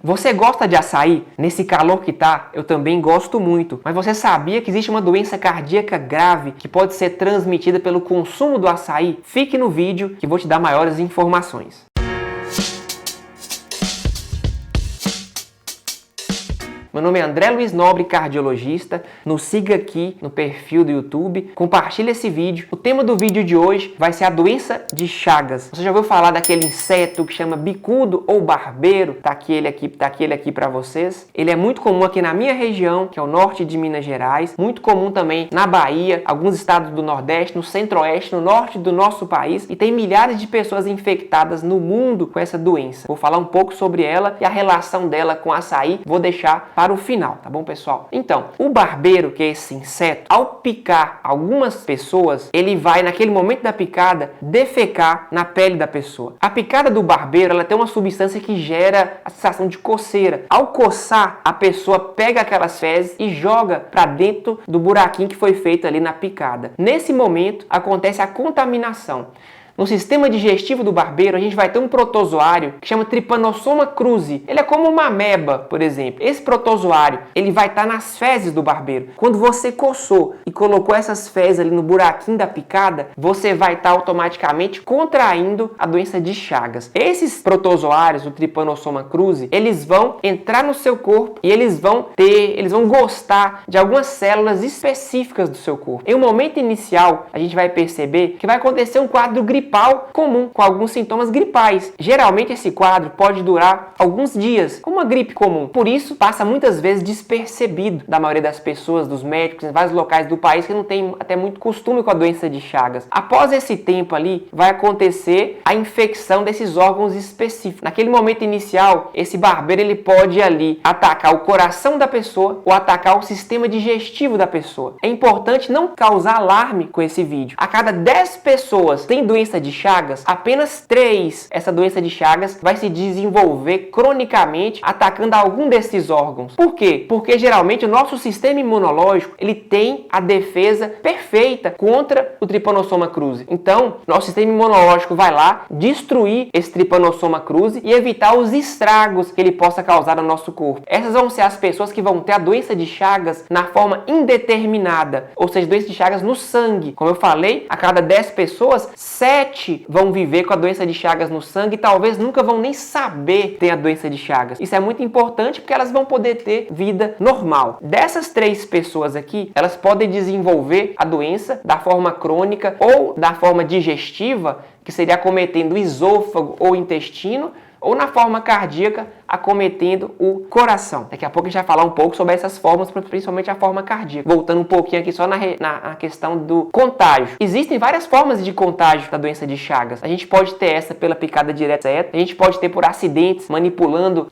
Você gosta de açaí? Nesse calor que tá, eu também gosto muito. Mas você sabia que existe uma doença cardíaca grave que pode ser transmitida pelo consumo do açaí? Fique no vídeo que vou te dar maiores informações. Meu nome é André Luiz Nobre, cardiologista. Nos siga aqui no perfil do YouTube. Compartilhe esse vídeo. O tema do vídeo de hoje vai ser a doença de Chagas. Você já ouviu falar daquele inseto que chama bicudo ou barbeiro? Tá aqui ele aqui para vocês. Ele é muito comum aqui na minha região, que é o norte de Minas Gerais. Muito comum também na Bahia, alguns estados do Nordeste, no Centro-Oeste, no norte do nosso país. E tem milhares de pessoas infectadas no mundo com essa doença. Vou falar um pouco sobre ela e a relação dela com açaí. Vou deixar para o final, tá bom, pessoal? Então, o barbeiro, que é esse inseto, ao picar algumas pessoas, ele vai, naquele momento da picada, defecar na pele da pessoa. A picada do barbeiro, ela tem uma substância que gera a sensação de coceira. Ao coçar, a pessoa pega aquelas fezes e joga para dentro do buraquinho que foi feito ali na picada. Nesse momento, acontece a contaminação. No sistema digestivo do barbeiro, a gente vai ter um protozoário que chama Trypanosoma cruzi. Ele é como uma ameba, por exemplo. Esse protozoário, ele vai estar nas fezes do barbeiro. Quando você coçou e colocou essas fezes ali no buraquinho da picada, você vai estar automaticamente contraindo a doença de Chagas. Esses protozoários, o Trypanosoma cruzi, eles vão entrar no seu corpo e eles vão gostar de algumas células específicas do seu corpo. Em um momento inicial, a gente vai perceber que vai acontecer um quadro gripal comum, com alguns sintomas gripais. Geralmente esse quadro pode durar alguns dias, como uma gripe comum. Por isso, passa muitas vezes despercebido da maioria das pessoas, dos médicos, em vários locais do país que não tem até muito costume com a doença de Chagas. Após esse tempo ali, vai acontecer a infecção desses órgãos específicos. Naquele momento inicial, esse barbeiro ele pode ali atacar o coração da pessoa ou atacar o sistema digestivo da pessoa. É importante não causar alarme com esse vídeo. A cada 10 pessoas tem doença de Chagas, apenas 3, essa doença de Chagas vai se desenvolver cronicamente atacando algum desses órgãos. Por quê? Porque geralmente o nosso sistema imunológico ele tem a defesa perfeita contra o Trypanosoma cruzi. Então, nosso sistema imunológico vai lá destruir esse Trypanosoma cruzi e evitar os estragos que ele possa causar no nosso corpo. Essas vão ser as pessoas que vão ter a doença de Chagas na forma indeterminada, ou seja, doença de Chagas no sangue. Como eu falei, a cada 10 pessoas, 7 vão viver com a doença de Chagas no sangue e talvez nunca vão nem saber que tem a doença de Chagas. Isso é muito importante porque elas vão poder ter vida normal. Dessas 3 pessoas aqui, elas podem desenvolver a doença da forma crônica ou da forma digestiva, que seria acometendo o esôfago ou o intestino, ou na forma cardíaca, acometendo o coração. Daqui a pouco a gente vai falar um pouco sobre essas formas, principalmente a forma cardíaca. Voltando um pouquinho aqui só na questão do contágio. Existem várias formas de contágio da doença de Chagas. A gente pode ter essa pela picada direta, a gente pode ter por acidentes, manipulando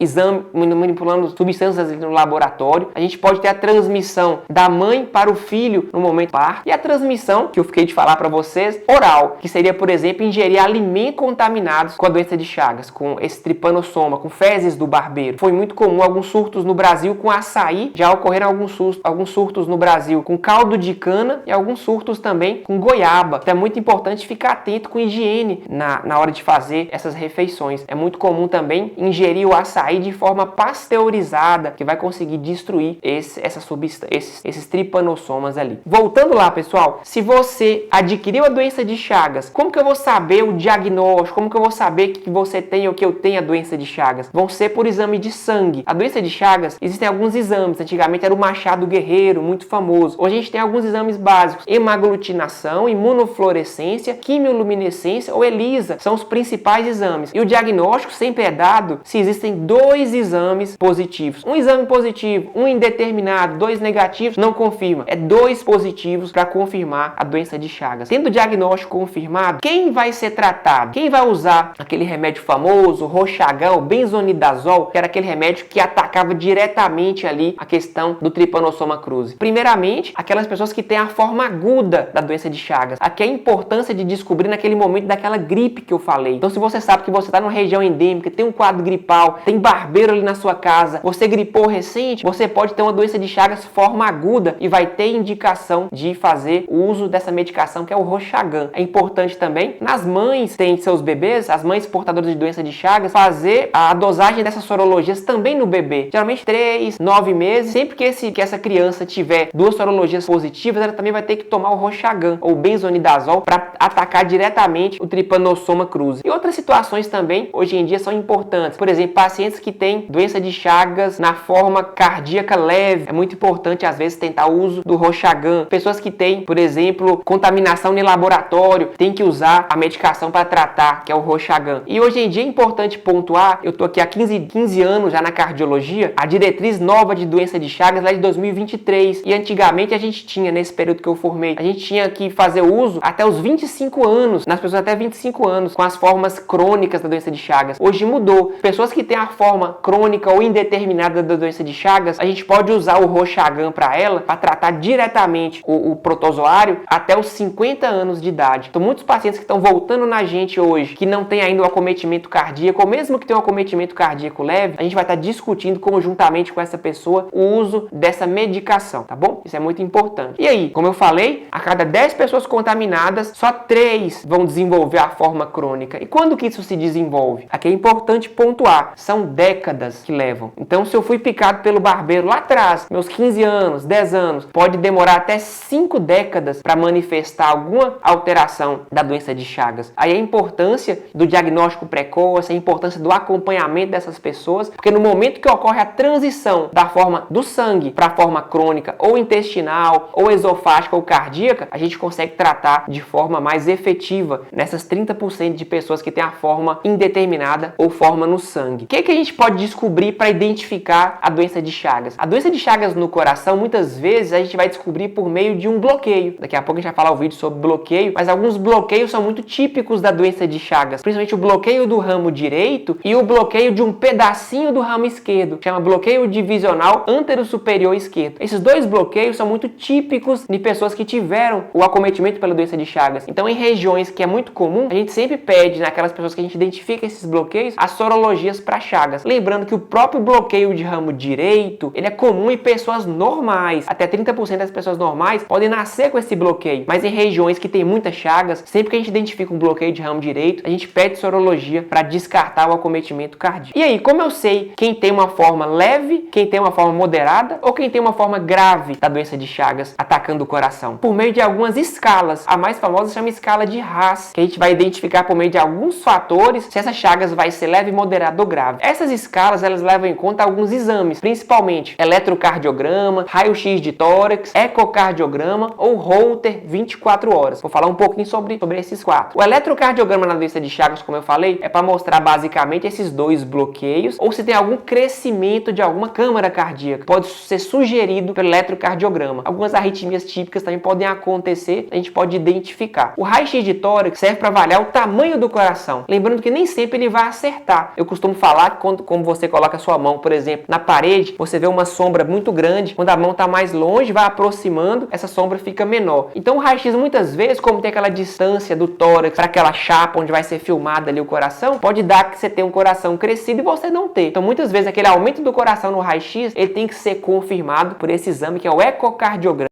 substâncias no laboratório. A gente pode ter a transmissão da mãe para o filho no momento do parto. E a transmissão, que eu fiquei de falar para vocês, oral, que seria, por exemplo, ingerir alimentos contaminados com a doença de Chagas, com esse Trypanosoma, com fezes do barbeiro. Foi muito comum alguns surtos no Brasil com açaí, já ocorreram alguns surtos no Brasil com caldo de cana e alguns surtos também com goiaba. Então é muito importante ficar atento com higiene na hora de fazer essas refeições. É muito comum também ingerir o açaí de forma pasteurizada, que vai conseguir destruir esses tripanossomas ali. Voltando lá, pessoal, se você adquiriu a doença de Chagas, como que eu vou saber o diagnóstico? Como que eu vou saber que você tem ou que eu tenho a doença de Chagas? Vão ser por exame de sangue. A doença de Chagas, existem alguns exames. Antigamente era o Machado Guerreiro, muito famoso. Hoje a gente tem alguns exames básicos. Hemaglutinação, imunofluorescência, quimioluminescência ou ELISA. São os principais exames. E o diagnóstico sempre é dado se existem 2 exames positivos. Um exame positivo, um indeterminado, 2 negativos, não confirma. É 2 positivos para confirmar a doença de Chagas. Tendo o diagnóstico confirmado, quem vai ser tratado? Quem vai usar aquele remédio famoso, Roxagan, benzonidazol, que era aquele remédio que atacava diretamente ali a questão do Trypanosoma cruzi. Primeiramente, aquelas pessoas que têm a forma aguda da doença de Chagas. Aqui é a importância de descobrir naquele momento daquela gripe que eu falei. Então, se você sabe que você está numa região endêmica, tem um quadro gripal, tem barbeiro ali na sua casa, você gripou recente, você pode ter uma doença de Chagas forma aguda e vai ter indicação de fazer o uso dessa medicação que é o Roxagan. É importante também, nas mães que têm seus bebês, as mães portadoras de doença de Chagas, Chagas, fazer a dosagem dessas sorologias também no bebê. Geralmente 3, 9 meses. Sempre que essa criança tiver 2 sorologias positivas, ela também vai ter que tomar o Roxagan ou benzonidazol para atacar diretamente o Trypanosoma cruzi. E outras situações também, hoje em dia, são importantes. Por exemplo, pacientes que têm doença de Chagas na forma cardíaca leve. É muito importante, às vezes, tentar o uso do Roxagan. Pessoas que têm, por exemplo, contaminação em laboratório, tem que usar a medicação para tratar, que é o Roxagan. E hoje em dia é importante pontuar, eu tô aqui há 15 anos já na cardiologia, a diretriz nova de doença de Chagas lá de 2023. E antigamente a gente tinha, nesse período que eu formei, a gente tinha que fazer uso até os 25 anos, nas pessoas até 25 anos, com as formas crônicas da doença de Chagas. Hoje mudou. Pessoas que têm a forma crônica ou indeterminada da doença de Chagas, a gente pode usar o Roxagan para ela, para tratar diretamente o protozoário até os 50 anos de idade. Então, muitos pacientes que estão voltando na gente hoje, que não tem ainda o acometimento cardíaco, ou mesmo que tenha um acometimento cardíaco leve, a gente vai estar discutindo conjuntamente com essa pessoa o uso dessa medicação, tá bom? Isso é muito importante. E aí, como eu falei, a cada 10 pessoas contaminadas, só 3 vão desenvolver a forma crônica. E quando que isso se desenvolve? Aqui é importante pontuar, são décadas que levam. Então, se eu fui picado pelo barbeiro lá atrás, meus 15 anos, 10 anos, pode demorar até 5 décadas para manifestar alguma alteração da doença de Chagas. Aí a importância do diagnóstico precoce, a importância do acompanhamento dessas pessoas, porque no momento que ocorre a transição da forma do sangue para a forma crônica, ou intestinal, ou esofágica, ou cardíaca, a gente consegue tratar de forma mais efetiva nessas 30% de pessoas que têm a forma indeterminada ou forma no sangue. O que a gente pode descobrir para identificar a doença de Chagas? A doença de Chagas no coração, muitas vezes, a gente vai descobrir por meio de um bloqueio. Daqui a pouco a gente vai falar o vídeo sobre bloqueio, mas alguns bloqueios são muito típicos da doença de Chagas, principalmente o bloqueio do ramo direito e o bloqueio de um pedacinho do ramo esquerdo, chama bloqueio divisional antero-superior esquerdo. Esses 2 bloqueios são muito típicos de pessoas que tiveram o acometimento pela doença de Chagas. Então, em regiões que é muito comum, a gente sempre pede, naquelas pessoas que a gente identifica esses bloqueios, as sorologias para Chagas. Lembrando que o próprio bloqueio de ramo direito, ele é comum em pessoas normais. Até 30% das pessoas normais podem nascer com esse bloqueio. Mas em regiões que tem muitas Chagas, sempre que a gente identifica um bloqueio de ramo direito, a gente pede sorologia para descartar o acometimento cardíaco. E aí, como eu sei quem tem uma forma leve, quem tem uma forma moderada ou quem tem uma forma grave da doença de Chagas atacando o coração? Por meio de algumas escalas. A mais famosa chama escala de Haas, que a gente vai identificar por meio de alguns fatores se essa Chagas vai ser leve, moderada ou grave. Essas escalas, elas levam em conta alguns exames, principalmente eletrocardiograma, raio-x de tórax, ecocardiograma ou Holter 24 horas. Vou falar um pouquinho sobre esses 4. O eletrocardiograma na doença de Chagas, como eu falei, é para mostrar basicamente esses 2 bloqueios ou se tem algum crescimento de alguma câmara cardíaca. Pode ser sugerido pelo eletrocardiograma. Algumas arritmias típicas também podem acontecer, a gente pode identificar. O raio-x de tórax serve para avaliar o tamanho do coração. Lembrando que nem sempre ele vai acertar. Eu costumo falar que como você coloca a sua mão, por exemplo, na parede, você vê uma sombra muito grande. Quando a mão está mais longe, vai aproximando, essa sombra fica menor. Então o raio-x muitas vezes, como tem aquela distância do tórax para aquela chapa onde vai ser filmado ali o coração, pode dar que você tenha um coração crescido e você não ter. Então muitas vezes aquele aumento do coração no raio-x, ele tem que ser confirmado por esse exame que é o ecocardiograma.